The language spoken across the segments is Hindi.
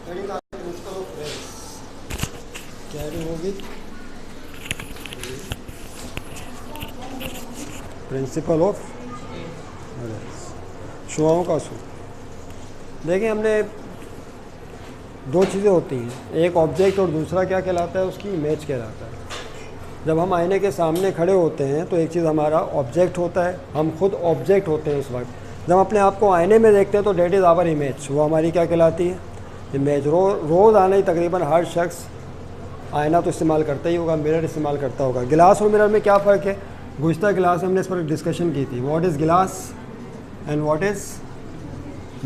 क्या होगी? प्रिंसिपल ऑफ शुआओं का असूल। देखिए, हमने दो चीज़ें होती हैं, एक ऑब्जेक्ट और दूसरा क्या कहलाता है, उसकी इमेज कहलाता है। जब हम आईने के सामने खड़े होते हैं तो एक चीज़ हमारा ऑब्जेक्ट होता है, हम खुद ऑब्जेक्ट होते हैं उस वक्त। जब अपने आप को आईने में देखते हैं तो डेट इज़ आवर इमेज, वो हमारी क्या कहलाती है, इमेज। रोज़ आना ही तकरीबन हर शख्स आईना तो इस्तेमाल करता ही होगा, मिरर इस्तेमाल करता होगा। गिलास और मिरर में क्या फ़र्क है? गुज़श्ता क्लास में हमने इस पर डिस्कशन की थी, व्हाट इज़ गिलास एंड व्हाट इज़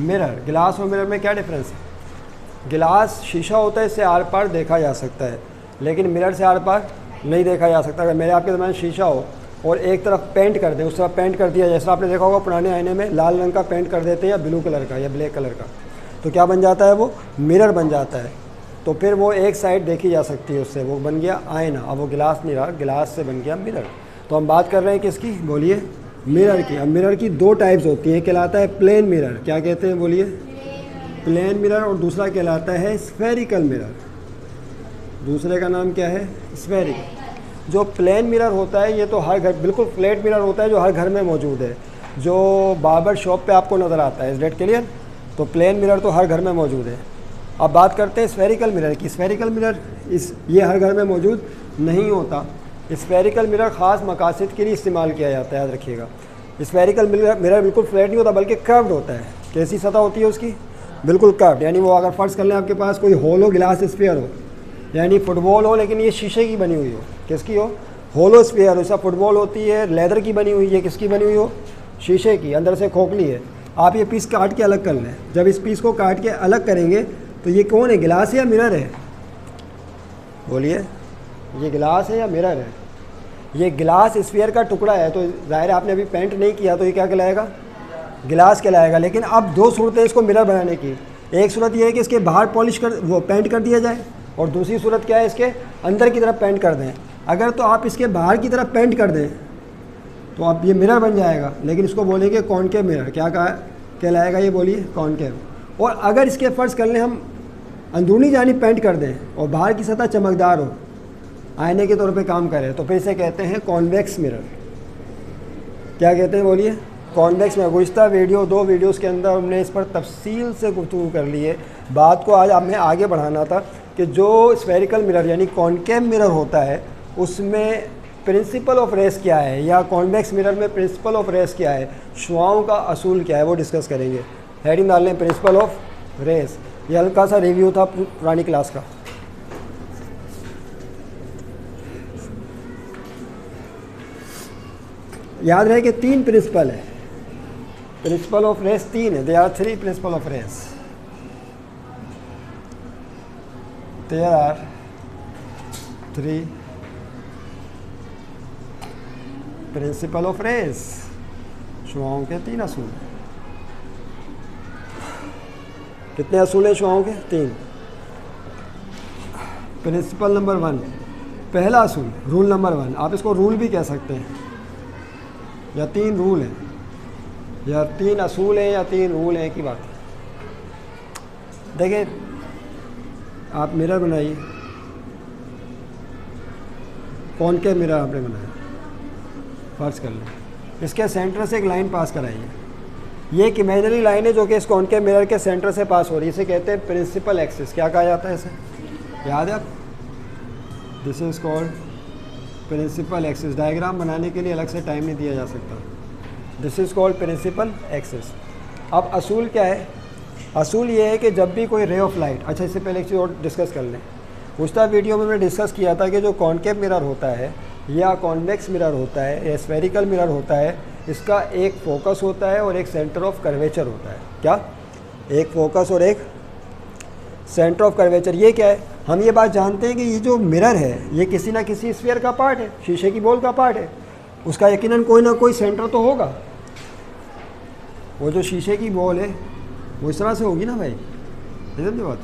मिरर। गिलास और मिरर में क्या डिफरेंस है? गिलास शीशा होता है, इससे आर पार देखा जा सकता है, लेकिन मिरर से आर पार नहीं देखा जा सकता। अगर मेरे आपके दरमियान शीशा हो और एक तरफ पेंट कर दें, उस तरफ पेंट कर दिया, जैसा आपने देखा होगा पुराने आईने में लाल रंग का पेंट कर देते हैं या ब्लू कलर का या ब्लैक कलर का, तो क्या बन जाता है? वो मिरर बन जाता है। तो फिर वो एक साइड देखी जा सकती है उससे, वो बन गया आईना। अब वो गिलास नहीं रहा, गिलास से बन गया मिरर। तो हम बात कर रहे हैं किसकी? बोलिए, मिरर की। अब मिरर की दो टाइप्स होती हैं, कहलाता है प्लेन मिरर। क्या कहते हैं? बोलिए, प्लेन मिरर। और दूसरा कहलाता है स्फेरिकल मिरर। दूसरे का नाम क्या है? स्फेरिकल। जो प्लेन मिरर होता है ये तो हर घर, बिल्कुल फ्लैट मिरर होता है जो हर घर में मौजूद है, जो बार्बर शॉप पे आपको नज़र आता है। इस डेट क्लियर? तो प्लेन मिरर तो हर घर में मौजूद है। अब बात करते हैं स्फेरिकल मिरर की। स्फेरिकल मिरर ये हर घर में मौजूद नहीं होता। स्फेरिकल मिरर ख़ास मकासद के लिए इस्तेमाल किया जाता है, याद रखिएगा। स्फेरिकल मिरर बिल्कुल फ्लैट नहीं होता, बल्कि कर्व्ड होता है। कैसी सतह होती है उसकी? बिल्कुल कर्व्ड। यानी वो अगर फ़र्ज़ कर लें आपके पास कोई होलो गिलास स्फीयर हो, यानी फुटबॉल हो लेकिन ये शीशे की बनी हुई हो, किसकी हो? होलो स्फीयर हो। ऐसा फुटबॉल होती है लेदर की बनी हुई, ये किसकी बनी हुई हो? शीशे की, अंदर से खोखली है। आप ये पीस काट के अलग कर लें, जब इस पीस को काट के अलग करेंगे तो ये कौन है, गिलास है या मिरर है? बोलिए, ये गिलास है या मिरर है? ये गिलास स्फीयर का टुकड़ा है, तो ज़ाहिर है आपने अभी पेंट नहीं किया तो ये क्या कहलाएगा? गिलास कहलाएगा। लेकिन अब दो सूरतें इसको मिरर बनाने की। एक सूरत ये है कि इसके बाहर पॉलिश कर, वो पेंट कर दिया जाए, और दूसरी सूरत क्या है, इसके अंदर की तरफ पेंट कर दें। अगर तो आप इसके बाहर की तरफ पेंट कर दें तो आप ये मिरर बन जाएगा, लेकिन इसको बोलेंगे कॉनकेव मिरर। क्या कहा कहलाएगा ये? बोलिए, कॉनकेव। और अगर इसके फ़र्ज़ कर लें हम अंदरूनी जानिब पेंट कर दें और बाहर की सतह चमकदार हो, आईने के तौर पे काम करे, तो फिर इसे कहते हैं कॉन्वेक्स मिरर। क्या कहते हैं? बोलिए, कॉन्वेक्स मिरर। गुज़श्ता वीडियो, दो वीडियोस के अंदर हमने इस पर तफसील से गुफ्तगू कर ली है। बात को आज हमें आगे बढ़ाना था कि जो स्फेरिकल मिरर यानी कॉनकेव मिरर होता है उसमें प्रिंसिपल ऑफ रेस क्या है, या कॉन्वेक्स मिरर में प्रिंसिपल ऑफ रेस क्या है, शुआओं का असूल क्या है, वो डिस्कस करेंगे। हेडिंग डाल लें, प्रिंसिपल ऑफ रेस। ये हल्का सा रिव्यू था पुरानी क्लास का। याद रहे कि तीन प्रिंसिपल है, प्रिंसिपल ऑफ रेस तीन है। There are three principle of rays. There are three principle of rays. शुआओं के तीन असूल। कितने असूल हैं शुआओं के? तीन। प्रिंसिपल नंबर वन, पहला असूल, रूल नंबर वन। आप इसको रूल भी कह सकते हैं, या तीन रूल हैं, या तीन असूल हैं, या तीन रूल हैं की बात है। देखिए, आप मिरर बनाइए, कॉनकेव मिरर आपने बनाया, फर्ज कर लें। इसके सेंटर से एक लाइन पास कराइए। ये एक इमेजिनरी लाइन है जो कि इस कॉनकेव मिरर के सेंटर से पास हो रही है। इसे कहते हैं प्रिंसिपल एक्सिस। क्या कहा जाता है इसे? याद है आप? This is called principal axis. Diagram बनाने के लिए अलग से टाइम नहीं दिया जा सकता। This is called principal axis. अब असूल क्या है? असूल ये है कि जब भी कोई रे ऑफ लाइट, अच्छा इससे पहले एक चीज़ और डिस्कस कर लें। उस्ता वीडियो में मैंने डिस्कस किया था कि जो कॉनकेव मिरर होता है या कॉन्वेक्स मिरर होता है या स्फेरिकल मिरर होता है, इसका एक फोकस होता है और एक सेंटर ऑफ कर्वेचर होता है। क्या? एक फोकस और एक सेंटर ऑफ कर्वेचर। ये क्या है? हम ये बात जानते हैं कि ये जो मिरर है ये किसी ना किसी स्फीयर का पार्ट है, शीशे की बॉल का पार्ट है। उसका यकीनन कोई ना कोई सेंटर तो होगा। वो जो शीशे की बॉल है वो इस तरह से होगी ना भाई, समझे बात?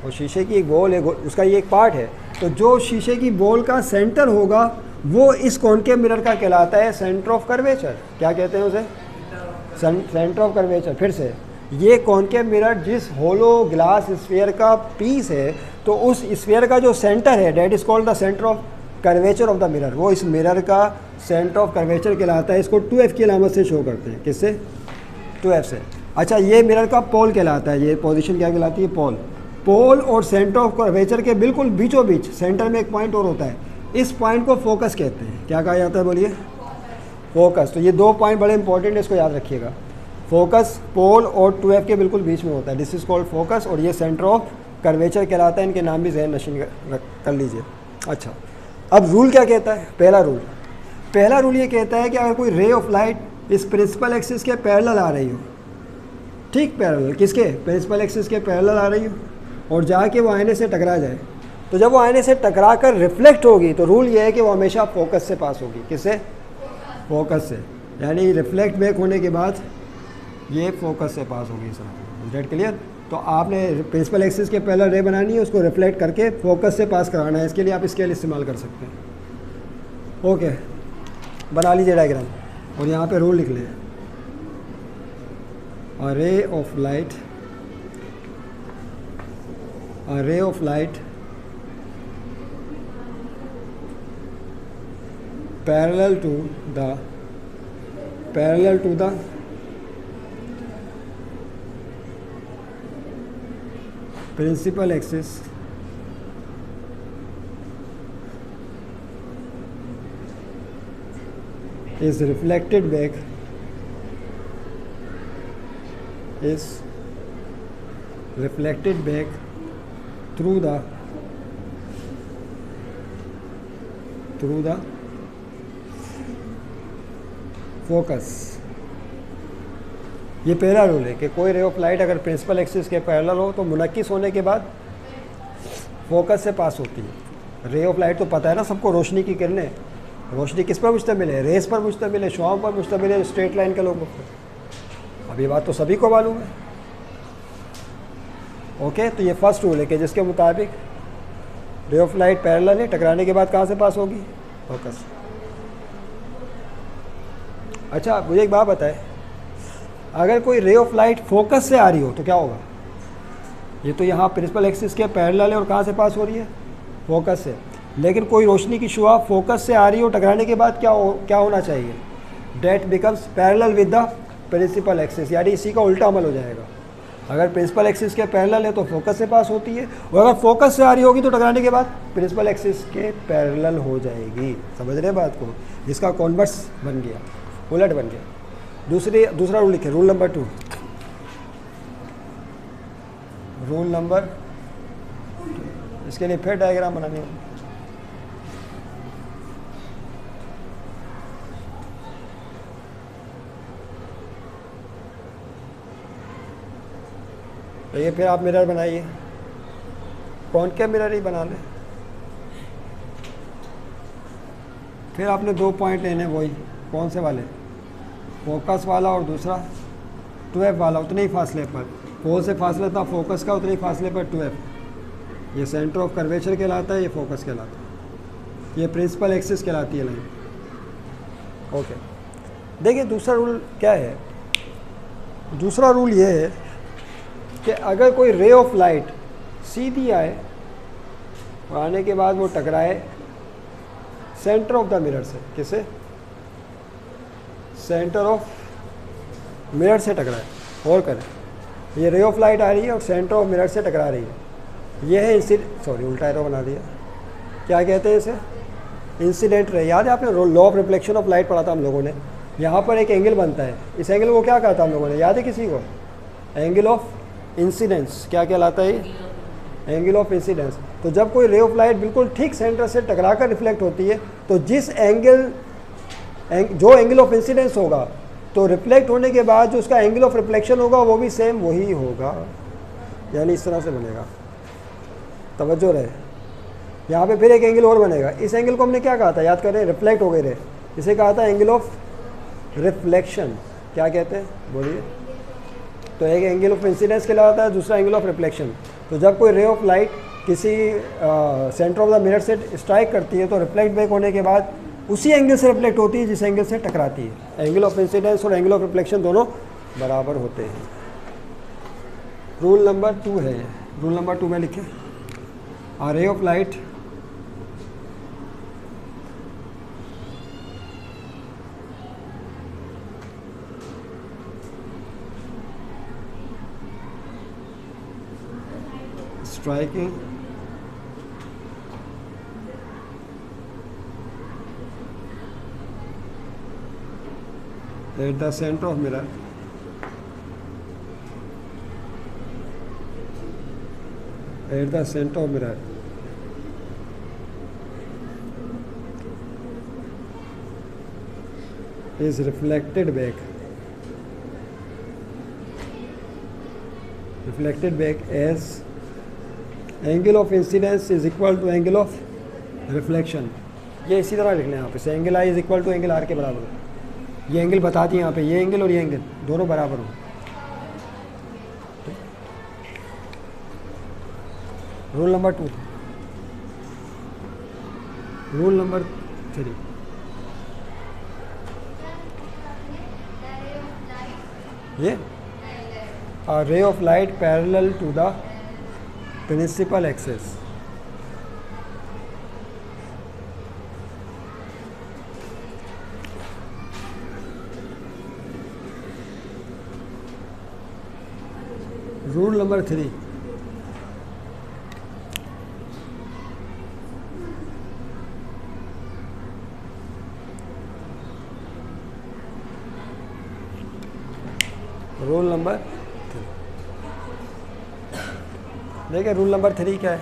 वो शीशे की एक बॉल है, उसका ये एक पार्ट है। तो जो शीशे की बॉल का सेंटर होगा वो इस कॉनकेव मिरर का कहलाता है सेंटर ऑफ कर्वेचर। क्या कहते हैं उसे? Centre of curvature. फिर से ये कॉनकेव मिरर जिस होलो ग्लास स्फीयर का पीस है, तो उस स्फीयर का जो सेंटर है that is called the centre of curvature of the mirror, वो इस मिरर का सेंटर ऑफ कर्वेचर कहलाता है। इसको 2f की अलामत से शो करते हैं, किससे? 2f से। अच्छा, ये मिरर का पोल कहलाता है, ये पोजीशन क्या कहलाती है? पोल। पोल और सेंटर ऑफ कर्वेचर के बिल्कुल बीचों बीच सेंटर में एक पॉइंट और होता है, इस पॉइंट को फोकस कहते हैं। क्या कहा जाता है? बोलिए, फोकस। तो ये 2 पॉइंट बड़े इंपॉर्टेंट है, इसको याद रखिएगा। फोकस पोल और 2f के बिल्कुल बीच में होता है, दिस इज कॉल्ड फोकस, और ये सेंटर ऑफ कर्वेचर कहलाता है। इनके नाम भी जहन नशीन कर लीजिए। अच्छा, अब रूल क्या कहता है? पहला रूल ये कहता है कि अगर कोई रे ऑफ लाइट इस प्रिंसिपल एक्सिस के पैरेलल आ रही हो, ठीक पैरेलल, किसके? प्रिंसिपल एक्सिस के पैरेलल आ रही हो, और जाके वो आईने से टकरा जाए, तो जब वो आईने से टकरा कर रिफ्लेक्ट होगी, तो रूल ये है कि वो हमेशा फोकस से पास होगी। किससे? फोकस से। यानी रिफ्लेक्ट बैक होने के बाद ये फोकस से पास होगी। Sir that clear? तो आपने प्रिंसिपल एक्सिस के पैरेलल रे बनानी है, उसको रिफ्लेक्ट करके फोकस से पास कराना है। इसके लिए आप स्केल इस्तेमाल कर सकते हैं। ओके, बना लीजिए डायग्राम, और यहाँ पे रूल लिख लें। A ray of light parallel to the principal axis is reflected back through the focus। ये पहला रूल है कि कोई रे ऑफ लाइट अगर प्रिंसिपल एक्सिस के पैरेलल हो तो मुनक्किस होने के बाद फोकस से पास होती है। रे ऑफ लाइट तो पता है ना सबको, रोशनी की किरणें, रोशनी किस पर मुश्तमिल है? रेस पर मुश्तमिल है, शुआओं पर मुश्तमिल है, स्ट्रेट लाइन के लोगों पर। अब ये बात तो सभी को मालूम है। ओके, तो ये फर्स्ट रूल है कि जिसके मुताबिक रे ऑफ लाइट पैरेलल है, टकराने के बाद कहाँ से पास होगी? फोकस। अच्छा, मुझे एक बात बताए, अगर कोई रे ऑफ लाइट फोकस से आ रही हो तो क्या होगा? ये तो यहाँ प्रिंसिपल एक्सिस के पैरेलल है और कहाँ से पास हो रही है? फोकस से। लेकिन कोई रोशनी की शुआ फोकस से आ रही हो, टकराने के बाद क्या होना चाहिए? That becomes parallel with the principal axis, यानी इसी का उल्टा अमल हो जाएगा। अगर प्रिंसिपल एक्सिस के पैरेलल है तो फोकस से पास होती है, और अगर फोकस से आ रही होगी तो टकराने के बाद प्रिंसिपल एक्सिस के पैरेलल हो जाएगी। समझ रहे बात को? जिसका कॉन्वर्स बन गया, उलट बन गया। दूसरा रूल लिखे, रूल नंबर 2। रूल नंबर, इसके लिए फिर डायग्राम बनानी है। तो ये फिर आप मिरर बनाइए, कॉनकेव मिरर ही बना लें। फिर आपने 2 पॉइंट लेने, वही कौन से वाले? फोकस वाला और दूसरा 2f वाला, उतने ही फासले पर। पोल से फासला था फोकस का, उतने ही फासले पर 2f। ये सेंटर ऑफ कर्वेचर कहलाता है, ये फोकस कहलाता है, ये प्रिंसिपल एक्सिस कहलाती है लाइन। ओके, देखिए दूसरा रूल क्या है? दूसरा रूल ये है कि अगर कोई रे ऑफ लाइट सीधी आए और आने के बाद वो टकराए सेंटर ऑफ द मिरर से, किसे? सेंटर ऑफ मिरर से टकराए। और करें, ये रे ऑफ लाइट आ रही है और सेंटर ऑफ मिरर से टकरा रही है। ये है उल्टा एरो बना दिया। क्या कहते हैं इसे? Incident ray. याद है आपने law of reflection of light पढ़ा था हम लोगों ने? यहाँ पर एक एंगल बनता है, इस एंगल को क्या कहा था हम लोगों ने? याद है किसी को? Angle of incidence. क्या कहलाता है? Angle of incidence. तो जब कोई रे ऑफ लाइट बिल्कुल ठीक सेंटर से टकरा कर रिफ्लेक्ट होती है, तो जो एंगल ऑफ इंसिडेंस होगा, तो रिफ्लेक्ट होने के बाद जो उसका एंगल ऑफ रिफ्लेक्शन होगा वो भी सेम वही होगा। यानी इस तरह से बनेगा, तवज्जो रहे। यहाँ पे फिर एक एंगल और बनेगा। इस एंगल को हमने क्या कहा था? याद करें, रिफ्लेक्ट हो गए रे, इसे कहा था एंगल ऑफ रिफ्लेक्शन। क्या कहते हैं? बोलिए। तो एक एंगल ऑफ इंसिडेंस कहलाता है, दूसरा एंगल ऑफ रिफ्लेक्शन। तो जब कोई रे ऑफ लाइट किसी सेंटर ऑफ द मिरर से स्ट्राइक करती है, तो रिफ्लेक्ट बैक होने के बाद उसी एंगल से रिफ्लेक्ट होती है जिस एंगल से टकराती है। एंगल ऑफ इंसिडेंस और एंगल ऑफ रिफ्लेक्शन दोनों बराबर होते हैं। रूल नंबर 2 है ये। रूल नंबर 2 में लिखे, a ray of light striking at the center of mirror is reflected back as angle of incidence is equal to angle of reflection. ये इसी तरह लिख लें यहाँ पे से, angle I is equal to angle R के बराबर हो। ये एंगल बता दी यहाँ पे, ये एंगल और ये एंगल दोनों बराबर हो। Rule number 2। रूल नंबर 3, ये a ray of light parallel to the principal axis rule number 3, rule number 3। देखिए रूल नंबर 3 क्या है,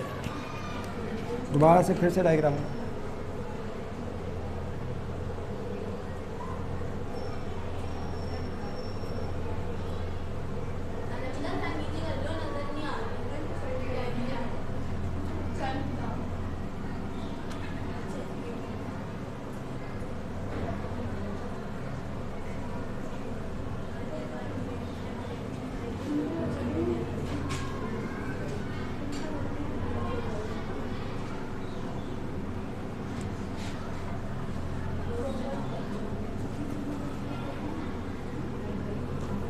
दोबारा से फिर से डायग्राम।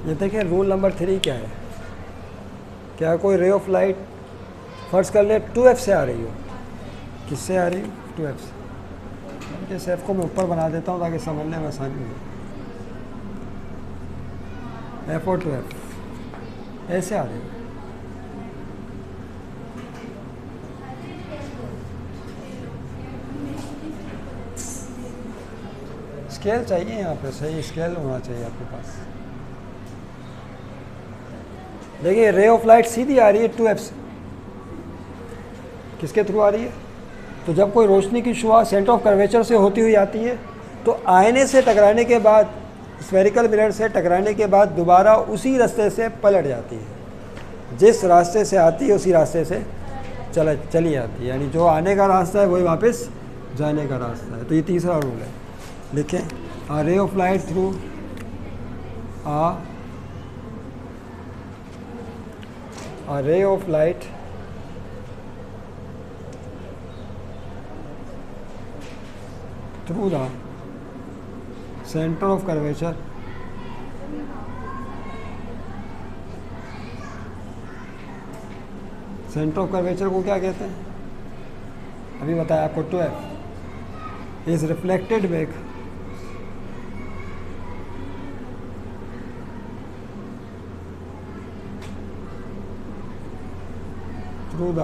ये देखिए रूल नंबर 3 क्या है, क्या कोई रे ऑफ लाइट फर्ज कर ले 2f से आ रही हो। किससे आ रही हो? 2f से। इस f को मैं ऊपर बना देता हूँ ताकि समझने में आसानी हो। f और 2f ऐसे आ रही हो। स्केल चाहिए यहाँ पे, सही स्केल होना चाहिए आपके पास। देखिए रे ऑफ लाइट सीधी आ रही है 2f से, किसके थ्रू आ रही है? तो जब कोई रोशनी की शुआ सेंटर ऑफ कर्वेचर से होती हुई आती है तो आईने से टकराने के बाद, स्फेरिकल मिरर से टकराने के बाद दोबारा उसी रास्ते से पलट जाती है। जिस रास्ते से आती है उसी रास्ते से चली जाती है, यानी जो आने का रास्ता है वही वापस जाने का रास्ता है। तो ये तीसरा रूल है, लिखें a ray of light through a ray of light through the center of curvature centre of curvature को क्या कहते हैं? अभी बताया आपको, 2f is reflected back through the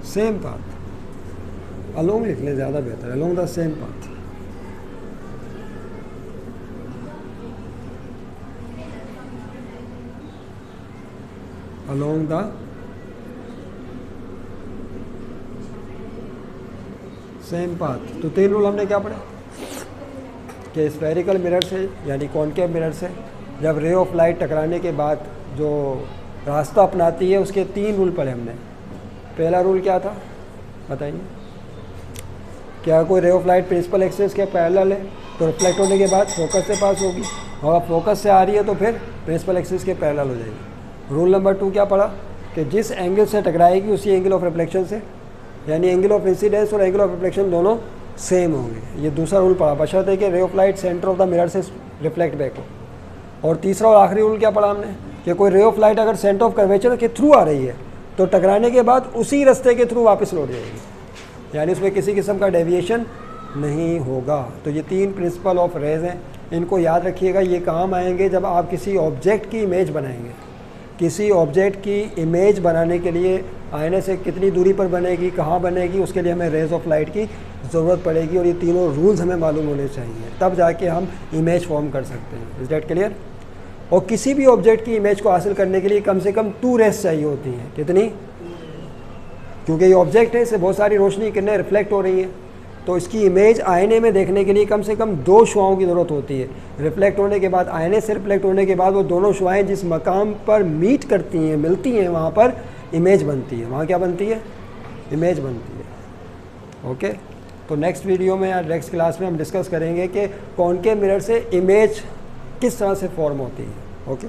same path. Along लिख लें, ज़्यादा बेहतर है, along the same path. Along the same path. तो 3 रूल हमने क्या पढ़े कि स्फेरिकल मिरर से यानी कॉनकेव मिरर से जब रे ऑफ लाइट टकराने के बाद जो रास्ता अपनाती है उसके 3 रूल पढ़े हमने। पहला रूल क्या था बताइए? क्या कोई ray of light principal axis के पैरेलल है तो रिफ्लेक्ट होने के बाद फोकस से पास होगी, और फोकस से आ रही है तो फिर प्रिंसिपल एक्सिस के पैरेलल हो जाएगी। रूल नंबर 2 क्या पढ़ा कि जिस एंगल से टकराएगी उसी एंगल ऑफ रिफ्लेक्शन से, यानी एंगल ऑफ इंसिडेंस और एंगल ऑफ रिफ्लेक्शन दोनों सेम होंगे। ये दूसरा रूल पढ़ा, बशर्ते कि रे of light centre of the mirror से रिफ्लेक्ट बैक हो। और तीसरा और आखिरी रूल क्या पढ़ा हमने कि कोई रे ऑफ लाइट अगर सेंटर ऑफ कर्वेचर के थ्रू आ रही है तो टकराने के बाद उसी रास्ते के थ्रू वापस लौट जाएगी, यानी उसमें किसी किस्म का डेविएशन नहीं होगा। तो ये 3 प्रिंसिपल ऑफ रेज हैं, इनको याद रखिएगा। ये काम आएंगे जब आप किसी ऑब्जेक्ट की इमेज बनाएंगे। किसी ऑब्जेक्ट की इमेज बनाने के लिए आईने से कितनी दूरी पर बनेगी, कहाँ बनेगी, उसके लिए हमें रेज ऑफ लाइट की ज़रूरत पड़ेगी और ये तीनों रूल्स हमें मालूम होने चाहिए, तब जाके हम इमेज फॉर्म कर सकते हैं। Is that clear? और किसी भी ऑब्जेक्ट की इमेज को हासिल करने के लिए कम से कम 2 रेज चाहिए होती हैं। कितनी? क्योंकि ये ऑब्जेक्ट है, इससे बहुत सारी रोशनी किरणें रिफ्लेक्ट हो रही हैं, तो इसकी इमेज आईने में देखने के लिए कम से कम 2 शुआओं की ज़रूरत होती है। रिफ्लेक्ट होने के बाद, आईने से रिफ्लेक्ट होने के बाद वो दोनों शुआएँ जिस मकाम पर मीट करती हैं, मिलती हैं, वहाँ पर इमेज बनती है। वहाँ क्या बनती है? इमेज बनती है। ओके, तो नेक्स्ट वीडियो में या नेक्स्ट क्लास में हम डिस्कस करेंगे कि कॉनकेव मिरर से इमेज किस तरह से फॉर्म होती है। ओके।